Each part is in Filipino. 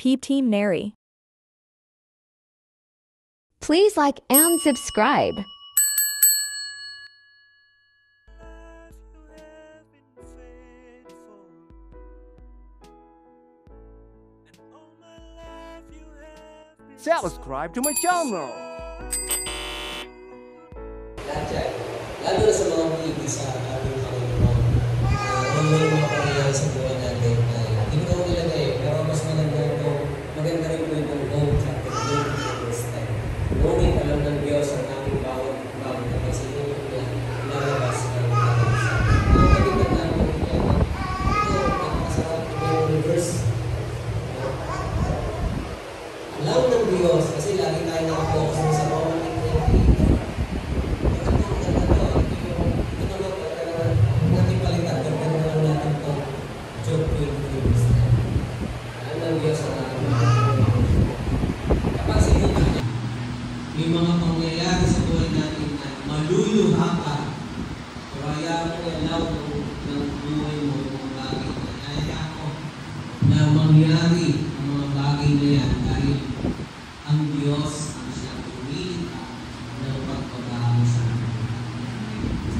Peep Team Neri. Please like and subscribe. Subscribe to my channel. Lalo na sa mga umiibig sa ating Panginoon. Ano yung mga pangyayari sa buhay natin na hindi ko nilagay, pero mas maganda rin po itong hope at pag-ibig sa this time. Ngunit alam ng Diyos ang ating bawat na pagsinuot niya lalabas ng ating isa. Ang magiging namin ito, nakakasarap yung reverse. Alam ng Diyos, kasi lagi tayo nakapokus sa Roman 8:28. May mga pangyayari sa buhay natin na maluluha ka. Pero hayaan mo ilaw ng buhay mo ng bagay na hayaan ko na mangyari ang mga bagay na yan dahil ang Diyos ang siyang umiita ng pagpabago sa atin.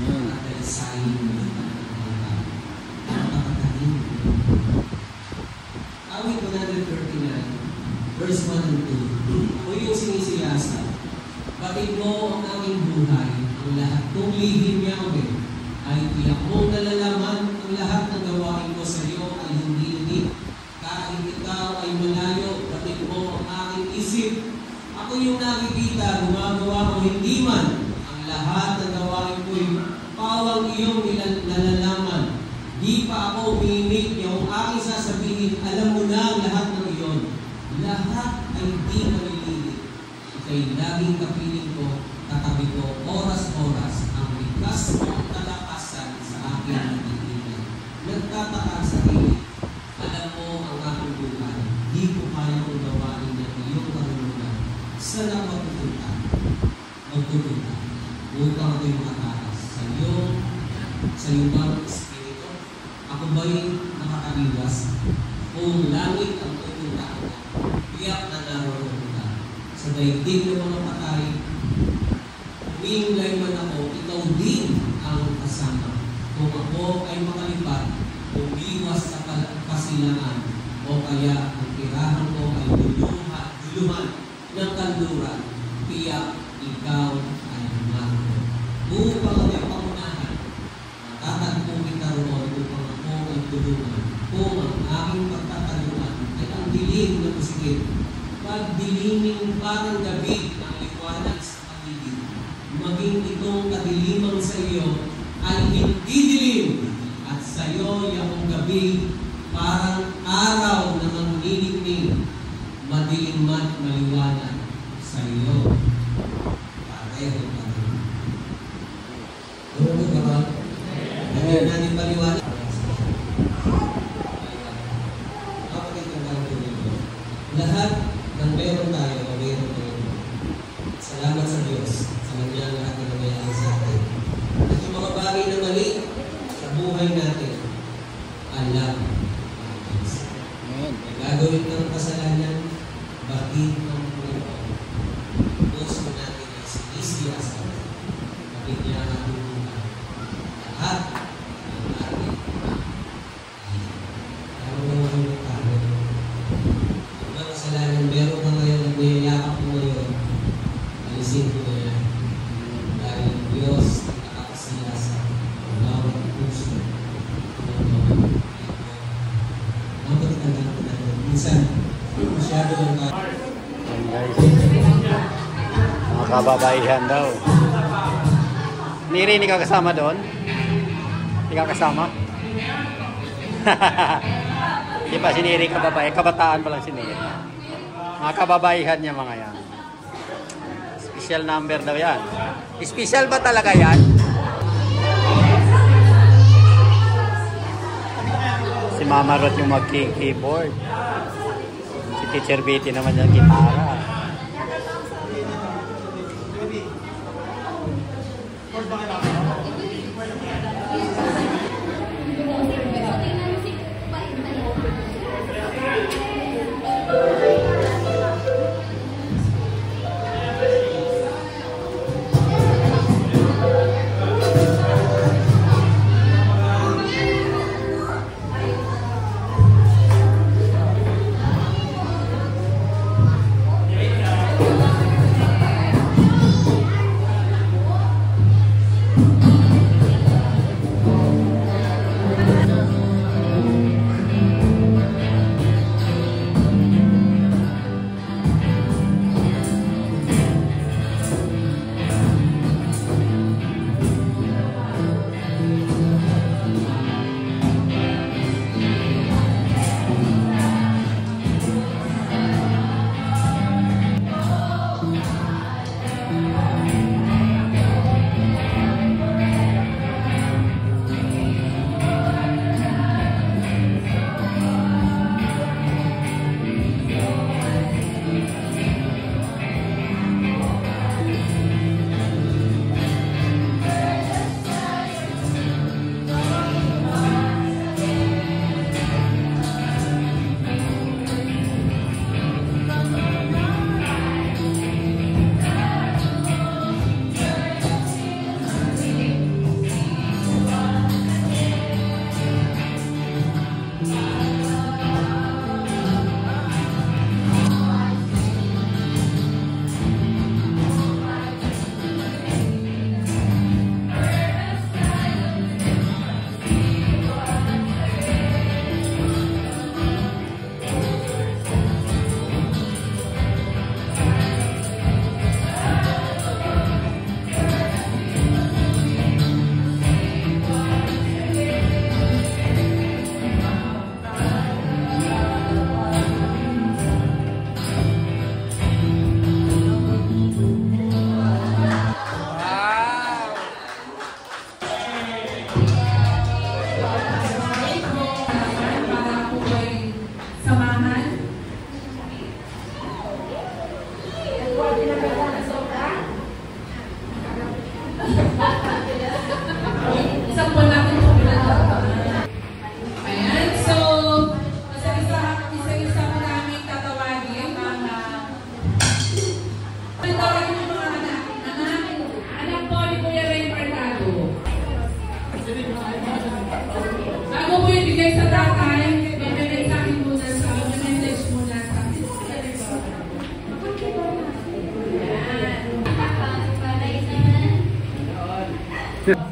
Dahil sa iyo mo Awit 139, verse 1 and 2. O yung sinisiyasa, batid mo ang aming buhay, ang lahat ng lihim niya ay tiyak mong nalalaman ang lahat ng gawain ko sa iyo ay hindi. Kahit ikaw ay malayo, batid mo ang aking isip. Ako yung nakikita, gumagawa o hindi man, ang lahat ng gawain ko ay pawang iyong nalalaman. Di pa ako umiimik, yung aking sasabihin, alam mo na ang lahat ng iyon. Lahat ay di maliliit. Ika'y laging kapiling ko, katabi ko, oras-oras, ang likas mong kalakasan sa aking natitingan. Nagtataka sa sarili, alam mo ang aking buhay. Di ko kaya kong gawain ng iyong karunungan. Saan ang magpupunta? Upang ako'y makatakas. Sa iyo bang Espiritu? Ako ba'y nakakaliwas? Kung langit ang pupunta ko, tiyak na naroon ka. Sa daigdig ng mga patay, huminglay man ako, ikaw din ang kasama. Kung ako ay makalipad, umiwas sa kasilangan, o kaya ang tirahan ko ay duluhan ng kanluran, tiyak ikaw ay naroon. Upang ako'y pangunahan, matatagpong kita roon upang ako ay tulungan. Kung ang aking pagtataluan ay ang dilim na pusigit, pagdiliming parang gabi ang liwanag sa paligid, maging itong kadilimang sa iyo ay hindi dilim, at sa iyo yung gabi parang araw na manginigning, madilim at maliwanag sa iyo. Pareho pa rin. Ano ba ba? Hindi natin paliwanag. Lahat ng meron tayo o meron tayo. Salamat sa Diyos sa kanyang lahat na nangyayari sa atin. At yung mga bagay na mali sa buhay natin, alam ng Diyos. May gagawin ng kasalanan, bakit ang Panginoon? Puso natin ay sinisiyasa. Bakit niya natulungan? Lahat ng ating ano naman yung tayo? Kasalanan, meron ka ngayon at niyayakap mo ngayon, alisin ko na yan. Dahil ang Diyos nakakasiya sa bawat puso ng mga mapagtandaan ko natin. Minsan, masyado lang tayo. Ayan guys, mga kababaihan daw. Niri, hindi ka kasama doon? Hindi ka kasama? Hindi pa si Neri kababae, kabataan pa lang si Neri. Mga kababaihan niya mga yan. Special number daw yan. Special ba talaga yan? Si Mama Ruth yung mag-keyboard. Si Teacher Betty naman yung gitara.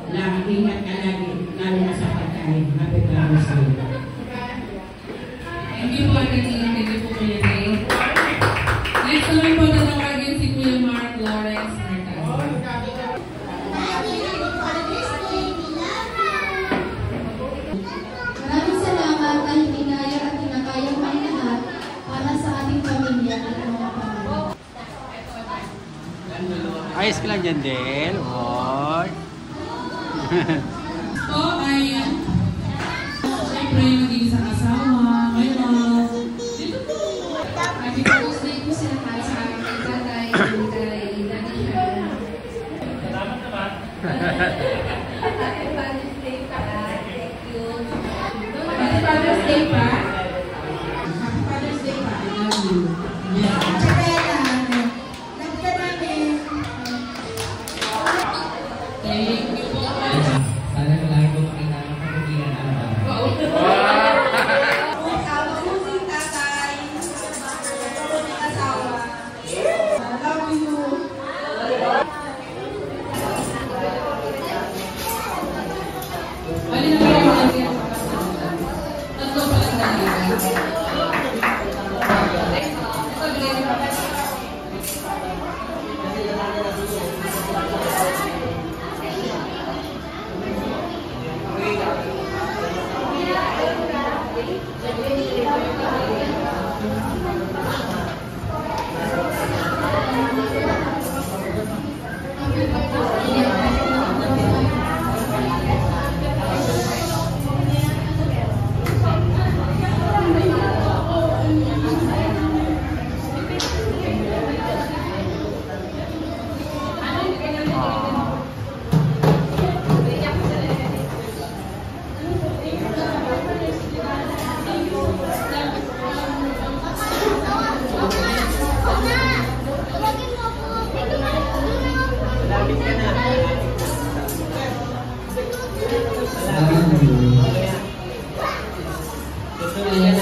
Ingat ka lagi, lalo na sa pagkain. Happy Father's Day. Thank you po, thank you po, Kuya Ray. Next naman po natawagin si Kuya Mark Lawrence Mercado. Maraming salamat dahil inaya at tinakaya mo ang lahat para sa ating pamilya at mga pamilya. Ayos ka lang dyan, Del. Oy. Po ay siyempre naging isang asawa, may love. Dito po. Happy Father's Day po sa lahat sa aking tatay, kay Daddy Hannah. Salamat naman. Happy Father's Day pa. Thank you. Happy Father's Day pa. Happy Father's Day pa. I love you. Thank you po. Sana lagi ko makita ang kapatiran namin. Mabuting tatay, mabuting asawa. Love you. Bali na kayo lagi. Tatlo pa lang talaga.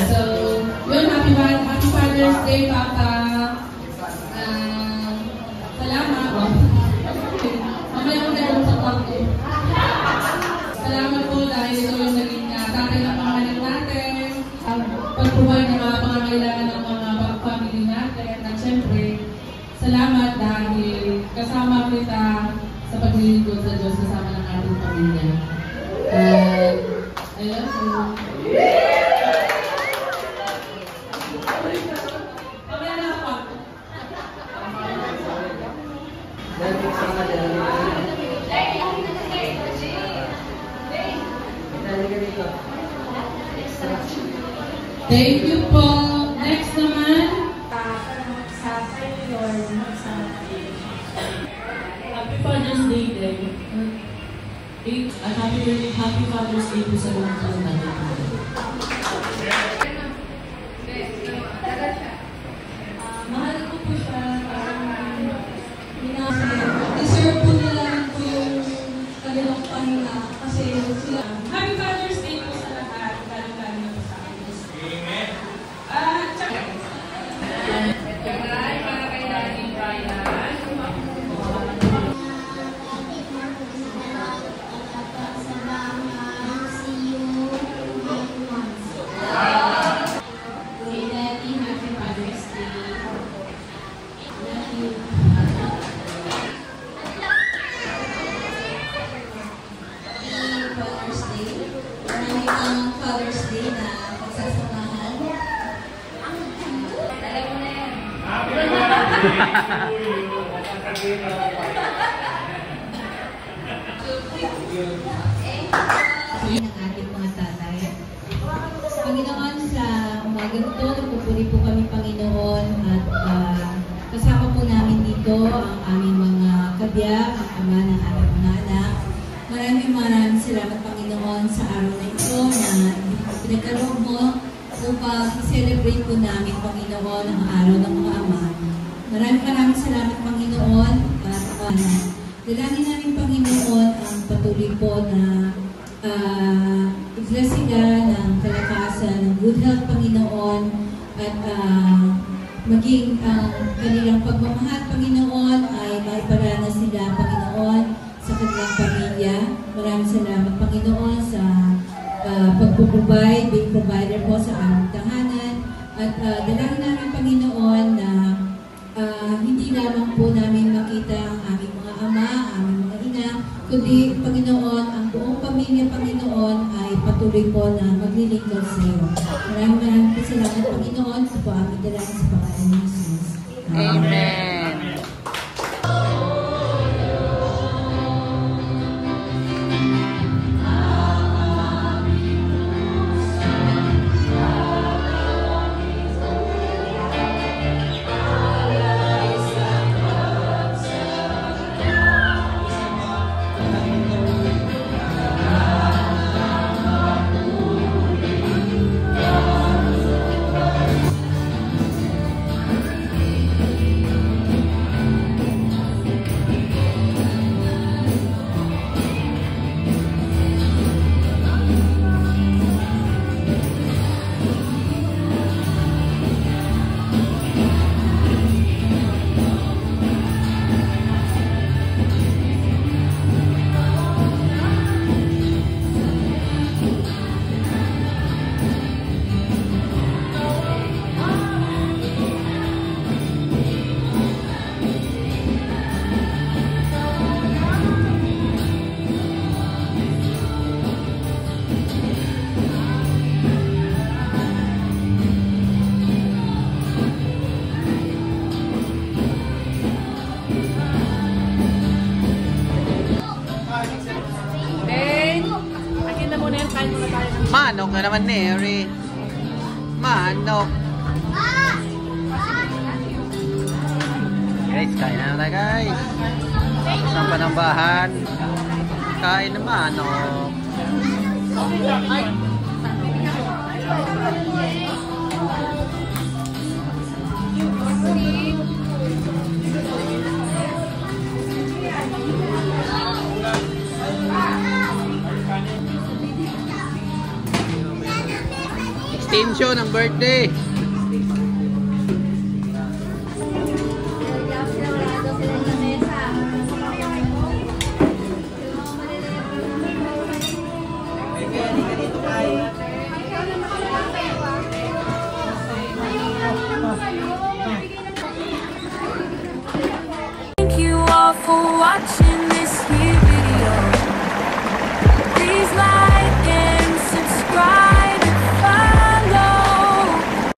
So, yun, happy Father's Day, Papa. Salamat. Mamaya ko na sa kwarto. Salamat po dahil ito yung naging tatay ng mga anak natin. Pag-provide ng mga pangangailangan ng mga family natin. At syempre, salamat dahil kasama kita sa paglilingkod sa Diyos kasama ng ating pamilya. I love you. Mamaya na ako. Thank you po. Next naman. Happy Father's Day din. At happy Father's Day po sa mga natin. Mahal ko po siya. Deserve po nila po yung kanilang pahinga kasi sila. Happy Father's Day po sa lahat. Lalo-lalo na po sa akin. Amen. Tsaka. Bye, para kay Daddy Brian. Father's Day na pagsasamahan. ng ating mga tatay. Panginoon, sa umagang ito, nagpupuri po kami, Panginoon, at kasama po namin dito ang aming mga kabiyak, ang ama ng aming mga anak. Maraming salamat, Panginoon, sa araw na ito na pinagkaloob mo upang i-celebrate po namin, Panginoon, ang araw ng mga ama. Maraming salamat, Panginoon, at dalangin namin, Panginoon, ang patuloy po na igla sila ng kalakasan, ng good health, Panginoon, at maging kanilang pagmamahal, Panginoon, ay maiparanas sila, Panginoon, sa kanilang pamilya. maraming salamat, Panginoon, sa pagpo-provide, being provider po sa aming tahanan. At dalangin namin, Panginoon, na hindi lamang po namin makita ang aming mga ama, aming mga ina, kundi, Panginoon, ang buong pamilya, Panginoon, ay patuloy po na maglilingkod sa iyo. Maraming po salamat, Panginoon, sa po aming dalangin sa pangalan ni Jesus. Amen. Manok na naman, Neri. Manok. Guys, kain na tayo, guys. Isang panambahan. Kain na manok. Extension ng birthday.